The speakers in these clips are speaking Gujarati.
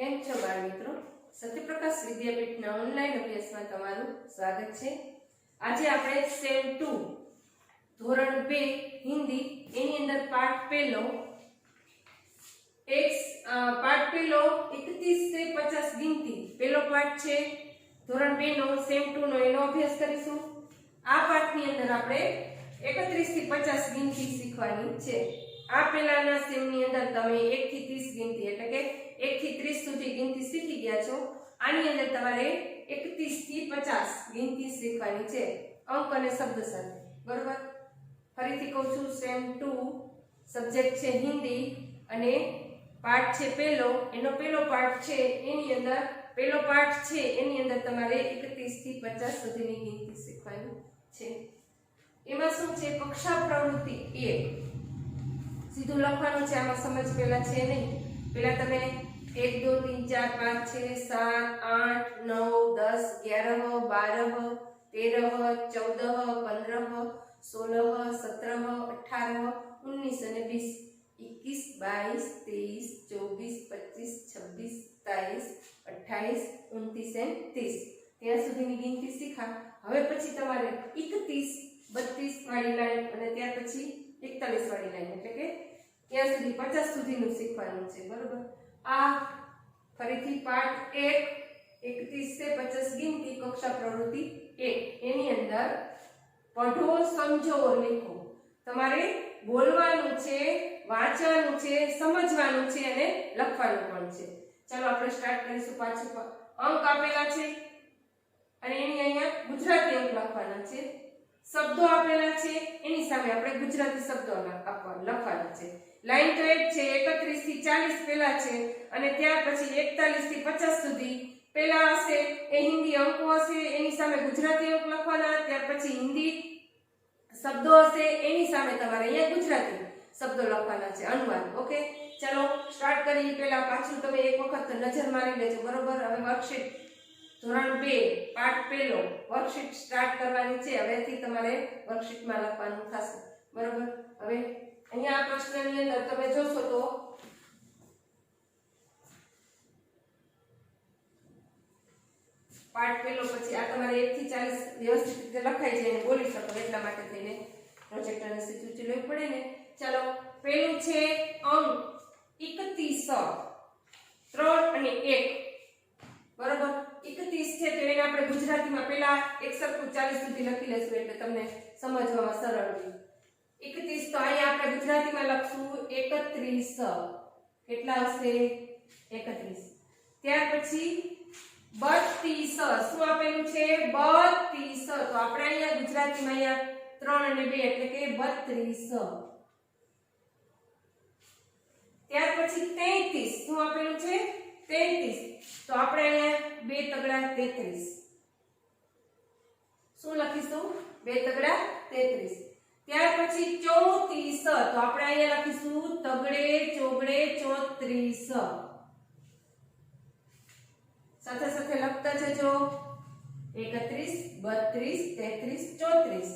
કેમ છો બાળ મિત્રો? સત્યપ્રકાશ વિદ્યાપીઠના ઓનલાઈન અભ્યાસમાં તમારું સ્વાગત છે. આજે આપણે સેમ 2 ધોરણ 2 હિન્દી એની અંદર પાઠ પહેલો 31 से 50 गिनती પહેલો પાઠ છે. ધોરણ 2 નો સેમ 2 નો એનો અભ્યાસ કરીશું. આ પાઠની અંદર આપણે 31 થી 50 ગિનતી શીખવાની છે. આ પહેલાના સેમની અંદર તમે 1 થી 30 ગિનતી એટલે કે 1 થી 30 સુધી ગિનતી શીખી ગયા છો. આની અંદર તમારે 31 થી 50 ગિનતી શીખવાની છે, અંક અને શબ્દ સાથે. બરોબર? ફરીથી કહું છું, સેમ 2 સબ્જેક્ટ છે હિન્દી અને પાઠ છે પહેલો, એનો પહેલો પાઠ છે. એની અંદર પહેલો પાઠ છે એની અંદર તમારે 31 થી 50 સુધીની ગિનતી શીખવાની છે. એમાં શું છે? કક્ષા પ્રવૃત્તિ 1 સીધું લખવાનું છે. આમાં સમજ પેલા છે નહીં. પેલા તમે 1 2 3 4 5 6 7 8 9 10 11 12 13 14 15 16 17 18 19 અને 20 21 22 23 24 25 26 27 28 29 અને 30 ત્યાં સુધીની ગિનતી શીખા. હવે પછી તમારે 31 32 વાળી લાઈન અને ત્યાર પછી 41 વાળી લાઈન એટલે કે ત્યાં સુધી 50 સુધીનું શીખવાનું છે. બરોબર? આ ફરીથી પાઠ 1 31 से 50 गिनती कक्षा प्रवृत्ति 1 એની અંદર પઢો સમજો લખો. તમારે બોલવાનું છે, વાંચવાનું છે, સમજવાનું છે અને લખવાનું પણ છે. ચાલો આપણે સ્ટાર્ટ કરીશું. પાછું અંક આપેલા છે અને એની અહીંયા ગુજરાતી અંક લખવાના છે. શબ્દો આપેલા છે એની સામે આપણે ગુજરાતી શબ્દો લખવાના છે. લાઈન તો એક છે. 31 થી 40 પહેલા છે અને ત્યાર પછી 41 થી 50 સુધી પહેલા હશે એ હિન્દી અંકો હશે, એની સામે ગુજરાતી અંક લખવાના. ત્યાર પછી હિન્દી શબ્દો હશે, એની સામે તમારે અહીંયા ગુજરાતી શબ્દો લખવાના છે, અનુવાદ. ઓકે, ચલો સ્ટાર્ટ કરીએ. પહેલા પાછું તમે એક વખત નજર મારી લેજો. બરોબર? હવે વર્કશીટ ધોરણ 2 પાઠ પહેલો વર્કશીટ સ્ટાર્ટ કરવાની છે. હવેથી તમારે વર્કશીટમાં લખવાનું થશે. બરોબર? હવે અહીંયા આ પ્રશ્નની અંદર તમે જોશો તો પાઠ પહેલો પછી આ તમારે 1 થી 40 વ્યવસ્થિત રીતે લખાઈ જાય અને બોલી શકો એટલા માટે થઈને પ્રોજેક્ટરને સીધું લેવું પડે ને. ચાલો, પહેલું છે અંક 31 3 અને 1. બરોબર? 31 છે તો એને આપણે ગુજરાતીમાં પહેલા એક સરખું 40 સુધી લખી લેશું એટલે તમને સમજવામાં સરળ રહે. 31 તો અહીંયા આપણે ગુજરાતીમાં લખશું 31. કેટલા આવશે? 31. ત્યાર પછી 32 શું આપેલું છે? 32. તો આપણે અહીંયા ગુજરાતીમાં અહીંયા 3 અને 2 એટલે કે 32. ત્યાર પછી 33 શું આપેલું છે? 33. તો આપણે અહીંયા 2 તગડા 33 શું લખીશું? 2 તગડા 33. ત્યાર પછી 34 તો આપણે અહીંયા લખીશું તગડે ચોગડે 34. સાથે સાથે લખતા જજો. 31 32 33 34.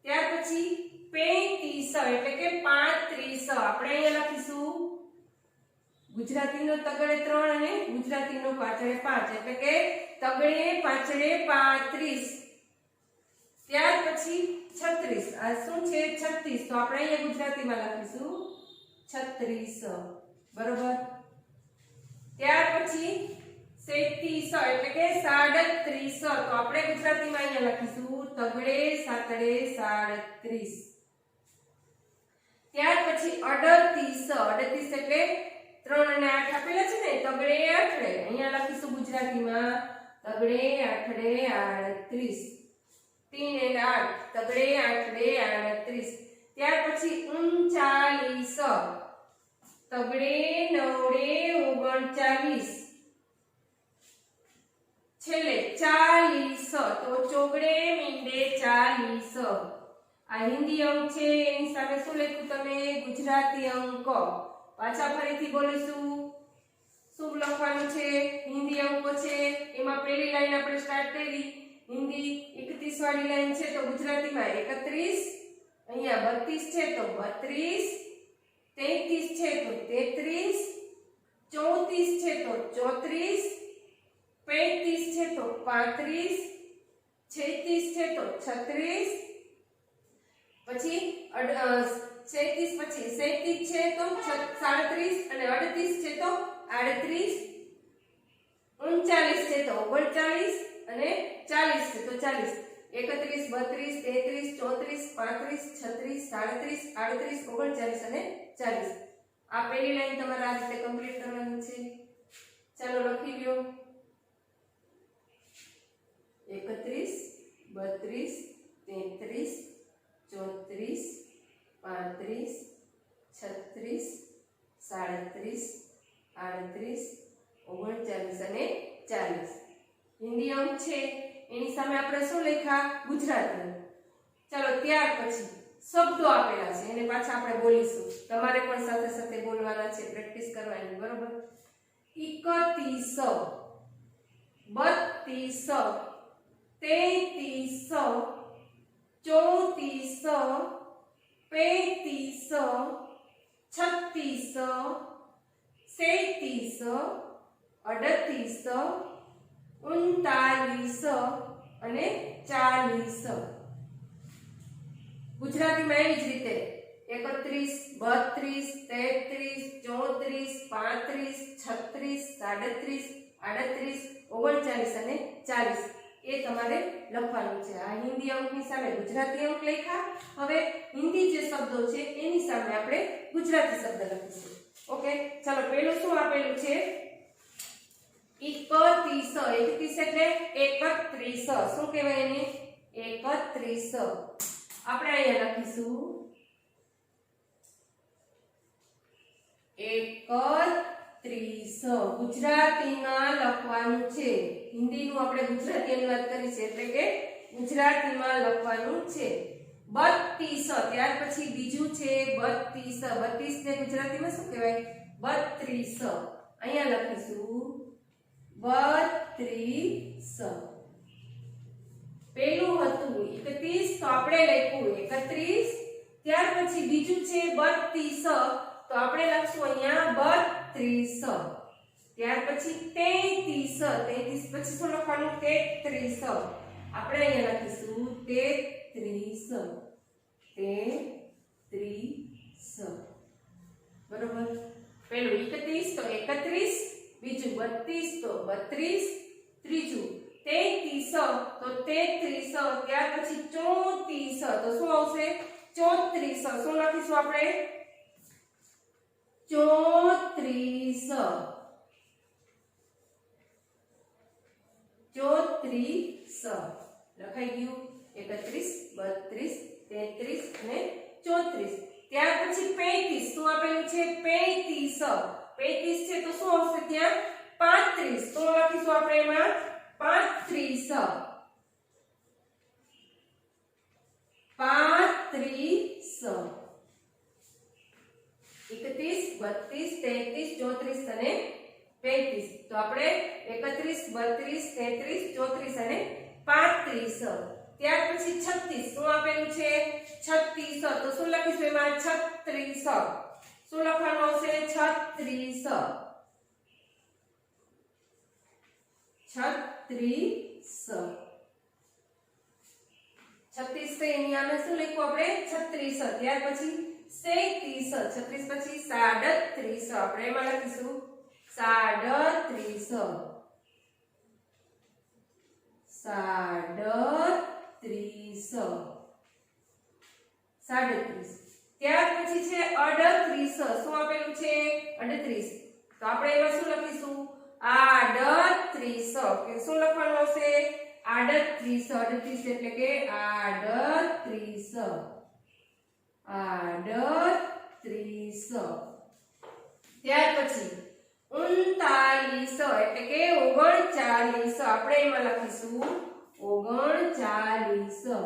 ત્યાર પછી 35 એટલે કે 35 આપણે અહીંયા લખીશું ગુજરાતીનો તગડે 3 અને ગુજરાતીનો પાછળે 5 એટલે કે તગડે પાછળે 35. ત્યાર પછી 36 આ શું છે? 36 તો આપણે અહીંયા ગુજરાતીમાં લખીશું 36. બરોબર? ત્યાર પછી 37 એટલે કે 37 તો આપણે ગુજરાતીમાં અહીંયા લખીશું તગડે સાતડે 37. ત્યાર પછી 38 એટલે 3 અને 8 આપેલા છે ને, તગડે આઠડે અહીંયા લખીશું ગુજરાતીમાં તગડે આઠડે 38. 3 અને 8 તગડે આઠડે 38. ત્યાર પછી 39 તગડે નવડે 39. છેલ્લે 40 તો ચોગડે મીંડે 40. આ હિન્દી અંક છે એની સામે શું લખ્યું તમે? ગુજરાતી અંક. પાછા ફરીથી બોલીશું. શું લખવાનું છે? હિન્દી અંકો છે એમાં પહેલી લાઈન આપણે સ્ટાર્ટ કરી. હિન્દી 31 વાળી લાઈન છે તો ગુજરાતીમાં 31. અહીંયા 32 છે તો 32. 33 છે તો 33. 34 છે તો 34, 35 છે તો 35, 36 છે તો 36, પછી 37 પછી 37 છે તો 37 અને 38 છે તો 38, 39 છે તો 39 અને 40 છે તો 40, 31 32 33 34 35 36 37 38 39 અને 40. આ પહેલી લાઈન તમારે આ રીતે કમ્પ્લીટ કરવાની છે. ચાલો લખી લ્યો. 31 32 33 34 35 36 37 38 39 અને 40. હિન્દી અંક છે એની સામે આપણે શું લખ્યા? ગુજરાતી. ચાલો ત્યાર પછી શબ્દો આપેલા છે એને પાછા આપણે બોલીશું. તમારે પણ સાથે સાથે બોલવાના છે, પ્રેક્ટિસ કરવાની, બરોબર? 31 32 33 34 35 36 37 38 અને 40. ગુજરાતીમાં એવી જ રીતે 31 32 33 34 35 36 37 38 39 અને 40 એ તમારે લખવાનું છે. આ હિન્દી અંકની સામે ગુજરાતી અંક લખ્યા. હવે હિન્દી જે શબ્દો છે એની સામે આપણે ગુજરાતી શબ્દ લખીશું. ઓકે, ચાલો પહેલું શું આપેલું છે? 31 એટલે 31. શું કહેવાય એને? 31. આપણે અહીંયા લખીશું 31. ગુજરાતીમાં લખવાનું છે. હિન્દીનું આપણે ગુજરાતી અનુવાદ કરી છે એટલે કે ગુજરાતીમાં લખવાનું છે. 32. ત્યાર પછી બીજું છે 32. 32 ને ગુજરાતીમાં શું કહેવાય? 32. અહીંયા લખીશું 32. પેલું હતું 31 તો આપણે લખ્યું 31. ત્યાર પછી બીજું છે 32 તો આપણે લખશું અહીંયા 32. ત્યાર પછી 33. 33 પછી શું લખવાનું? 33. આપણે અહીંયા લખીશું 33. 33. બરોબર? પેલું 31 તો 31, બીજું 32 તો 32, ત્રીજું 33 તો 33, ત્યાર પછી 34 તો શું આવશે? 34. શું લખીશું આપણે? 34. 34 લખાઈ ગયું. 31 32 33 અને 34. ત્યાર પછી 35. શું આપેલું છે? 35. 35 છે તો શું આવશે ત્યાં? 35. તો લખીશું આપણે એમાં 35. 35. 31 32 33 34 અને 35. તો આપણે 31 32 33 34 અને 35. ત્યાર પછી 36. શું આપેલું છે? 36. તો શું લખીશું એમાં? 36. શું લખવાનું આવશે? 36. 36. 36 તો એની આમે શું લખ્યું આપણે? 36. ત્યાર પછી 37. 36 પછી 37. આપણે એમાં લખીશું 37. 37. 37. ત્યાર પછી છે 38. શું આપેલું છે? 38. તો આપણે એમાં શું લખીશું? 38. કે શું લખવાનું આવશે? 38. 38 એટલે કે 38. 38. ત્યાર પછી 39 એટલે કે 39. આપણે એમાં લખીશું 39.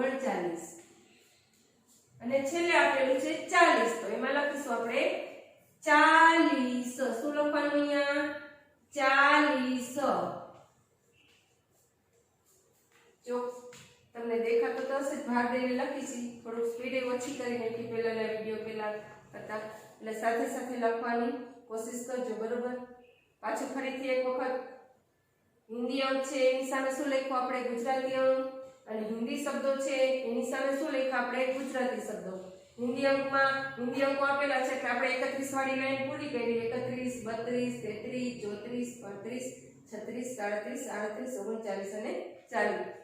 39. અને છેલ્લે આપેલું છે 40. તો એમાં લખીશું આપણે 40. શું લખવાનું અહીંયા? 40. જો તમને તમને દેખાતો તો હશે ભાર દઈને લખી છે, થોડુંક સ્પીડે ઓછી કરી નાખી પહેલાના વિડીયો પહેલા કરતા, એટલે સાથે સાથે લખવાની કોશિશ કરજો, બરોબર. પાછું ફરીથી એક વખત હિન્દી અંક છે એની સામે શું લખ્યું આપણે? ગુજરાતી અંક. અને હિન્દી શબ્દો છે એની સામે શું લખ્યું આપણે? ગુજરાતી શબ્દો. હિન્દી અંકમાં હિન્દી અંકો આપેલા છે એટલે આપણે 31 વાળી લાઈન પૂરી કરી. 31, 32, 33, 34, 35, 36, 37, 38, 39 અને 40.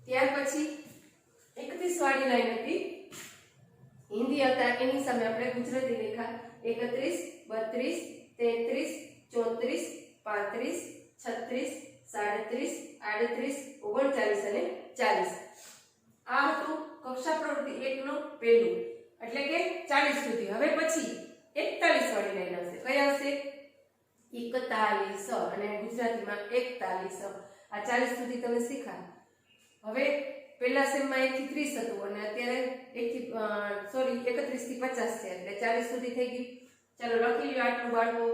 ત્યાર પછી 31 વાળી લાઈન હતી હિન્દી હતા એની સામે આપણે ગુજરાતી લખ્યા 31, 32, 33, 34, 35, 36, 37, 38, 39 અને 40. આ હતું કક્ષા પ્રવૃત્તિ 1 નું પહેલું, એટલે કે 40 સુધી. હવે પછી 41 વાળી લાઈન આવશે. કઈ આવશે? 41 અને ગુજરાતીમાં 41. આ 40 સુધી તમે શીખ્યા. હવે પહેલા સેમમાં 1 થી 30 હતું અને અત્યારે 31 થી 50 છે, એટલે 40 સુધી થઈ ગયું. ચાલો લખી લ્યો આટલું બાળકો.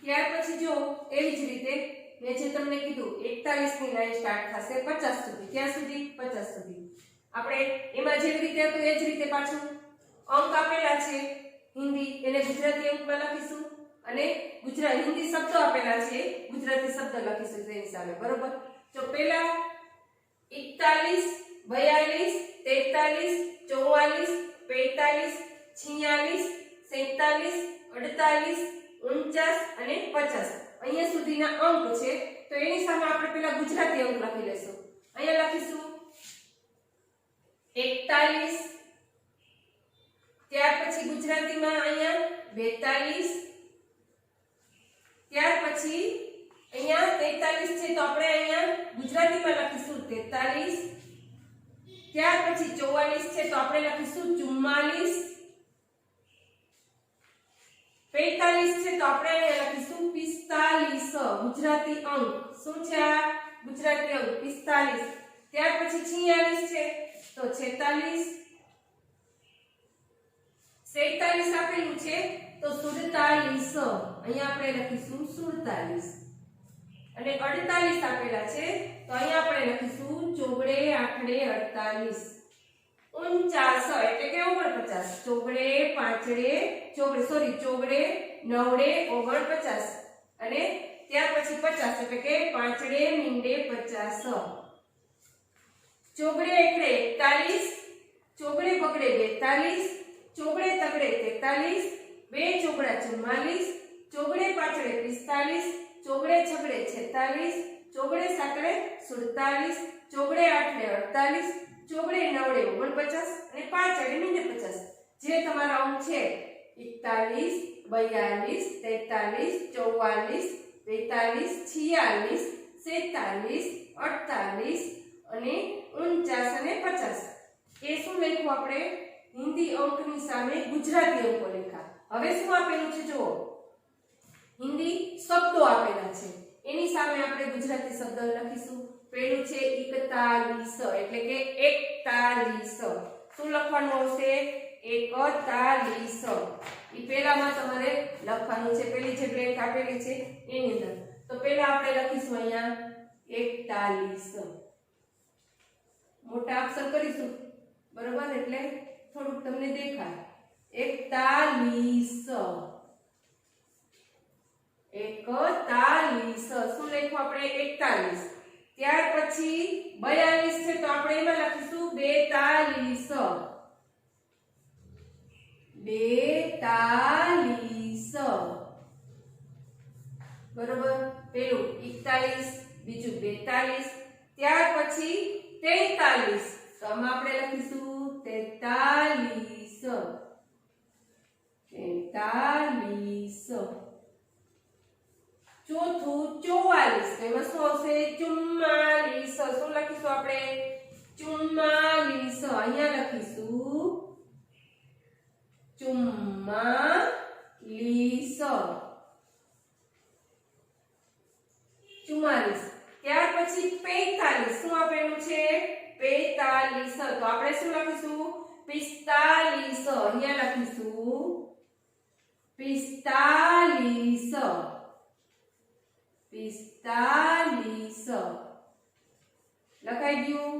ત્યાર પછી જો એવી જ રીતે મેં જે તમને કીધું 41 ની લાઈન સ્ટાર્ટ થશે 50 સુધી. ક્યાં સુધી? 50 સુધી. આપણે એમાં જેવી રીતે હતું એ જ રીતે પાછું અંક આપેલા છે હિન્દી, એને ગુજરાતી અંકમાં લખીશું અને હિન્દી શબ્દો આપેલા છે, ગુજરાતી શબ્દ લખીશું તેની સામે, બરોબર. તો પહેલા 41, 42, 43, 44, 45, 46, 47, 48, 49 અને 50 અહીંયા સુધીના અંક છે. તો એની સામે આપણે પહેલા ગુજરાતી અંક લખી લેશું. અહીંયા લખીશું 41, ત્યાર પછી ગુજરાતીમાં અહીંયા 42, ત્યાર પછી અહીંયા 43 છે તો આપણે અહીંયા ગુજરાતીમાં લખીશું 43, ત્યાર પછી 44 છે તો આપણે લખીશું 44, 45 છે તો આપણે અહીંયા લખીશું 45. ગુજરાતી અંક શું છે? આ ગુજરાતી અંક 45. ત્યાર પછી 46 છે તો 46, 47 આપેલું છે તો 47. અહીંયા આપણે લખીશું 47 અને 48 આપેલા છે તો અહીંયા આપણે લખીશું 4 8 48. 49 એટલે કે 49. 4 9 49 અને ત્યાર પછી 50 એટલે કે 5 મીંડે 50. 4 એકડે 41, 4 બગડે 42, 4 તગડે 43, 2 ચોગડા 44, 4 પાછળે 45, 4 છગડે 46, 4 સાકડે 47, 4 આઠડે 48, 4 નવડે 49 અને 5 અડે મીંડે 50. જે તમારા અંક છે 41, 42, 43, 44, 45, 46, 47, 48 અને 49 અને 50. એ શું લખ્યું આપણે? હિન્દી અંકની સામે ગુજરાતી અંકો લખ્યા. હવે શું આપેલું છે જુઓ, હિન્દી શબ્દો આપેલા છે એની સામે આપણે ગુજરાતી શબ્દ લખીશું. પહેલું છે 41 એટલે કે 41. શું લખવાનું આવશે? 41. એ પહેલામાં તમારે લખવાનું છે, પેલી જે બ્લેન્ક આપેલી છે એની અંદર. તો પહેલા આપણે લખીશું અહીંયા 41 મોટા અક્ષર કરીશું, બરોબર, એટલે થોડુંક તમને દેખાય 41 શું લખ્યું આપણે 41 ત્યાર પછી 42 છે તો આપણે એમાં લખીશું 42 બરોબર પેલું 41 બીજું 42 ત્યાર પછી 43 તો આમાં આપણે લખીશું 43 ચોથું 44 તો એમાં શું આવશે 44 શું લખીશું આપણે 44 અહીંયા લખીશું 44 ત્યાર પછી 45 શું આપેલું છે 45 તો આપણે શું લખીશું 45 અહીંયા લખીશું 45 લખાઈ ગયું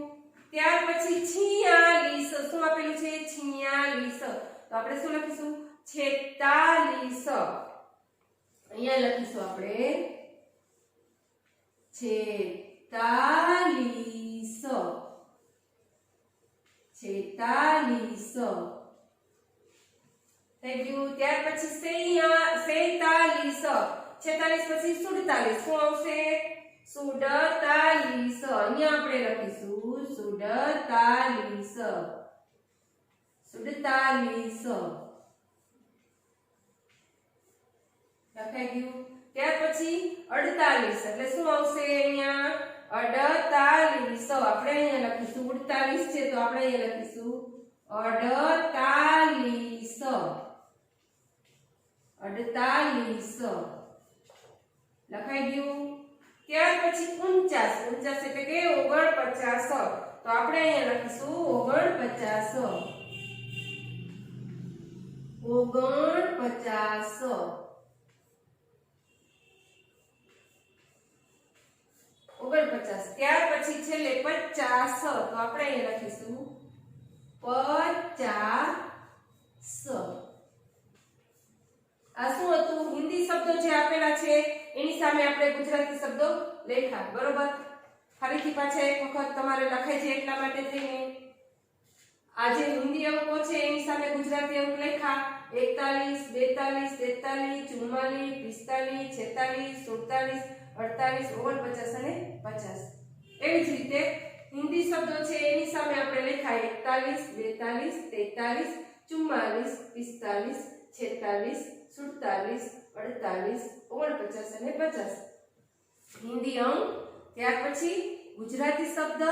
ત્યાર પછી 46 શું આપેલું છે 46 તો આપણે શું લખીશું 46 અહીંયા લખીશું આપણે 46 થઈ ગયું ત્યાર પછી 46 પછી 47 શું આવશે 47 અહીંયા આપણે લખીશું 47 લખાઈ ગયું ત્યાર પછી 48 એટલે શું આવશે અહીંયા 48 આપણે અહીંયા લખીશું 48 છે તો આપણે અહીંયા લખીશું 48 લખાઈ ગયું ત્યાર પછી 49 એટલે કે 49 તો આપણે અહીંયા લખીશું 49 ત્યાર પછી છેલ્લે 50 તો આપણે અહીંયા લખીશું 50 આ શું હતું હિન્દી શબ્દો જે આપેલા છે એની સામે આપણે ગુજરાતી શબ્દો લખ્યા બરોબર ફરીથી પાછા એક વખત તમારે લખાય છે એટલા માટે થઈને આ જે હિન્દી અંકો છે એની સામે ગુજરાતી અંક લખ્યા 41 42 43 44 45 46 47 48 49 અને 50 એવી જ રીતે હિન્દી શબ્દો છે એની સામે આપણે લખાય 41 42 43 44 45 46 47 48 અને 50 હિન્દી અંક ત્યાર પછી ગુજરાતી શબ્દ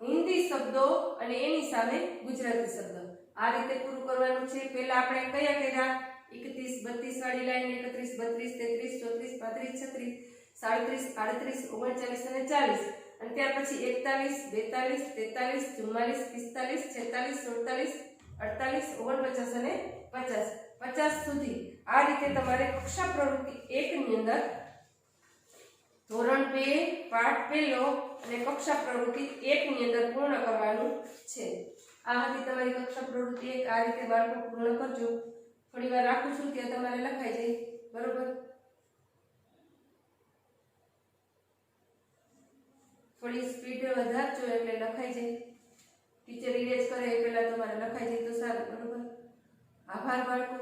હિન્દી શબ્દો અને એની સામે ગુજરાતી શબ્દ આ રીતે પૂરું કરવાનું છે પહેલા આપણે કયા કર્યા 31 32 વાળી લાઈન 31 32 33 34 35 36 37 38 39 અને 40 અને ત્યાર પછી 41 42 43 44 44 45 46 46 47 48 49 અને 50 સુધી આ રીતે તમારે કક્ષા પ્રવૃત્તિ 1 ની અંદર ધોરણ 2 પાઠ પહેલો અને કક્ષા પ્રવૃત્તિ 1 ની અંદર પૂર્ણ કરવાનું છે આ હતી તમારી કક્ષા પ્રવૃત્તિ 1 આ રીતે બાળકો પૂર્ણ કરજો થોડી વાર રાખું છું ત્યાં તમારે લખાઈ જાય બરોબર થોડી સ્પીડ વધારજો એટલે લખાઈ જાય ટીચર ઇરેજ કરે એ પહેલા તમારે લખાઈ જાય તો સારું બરોબર આભાર બાળકો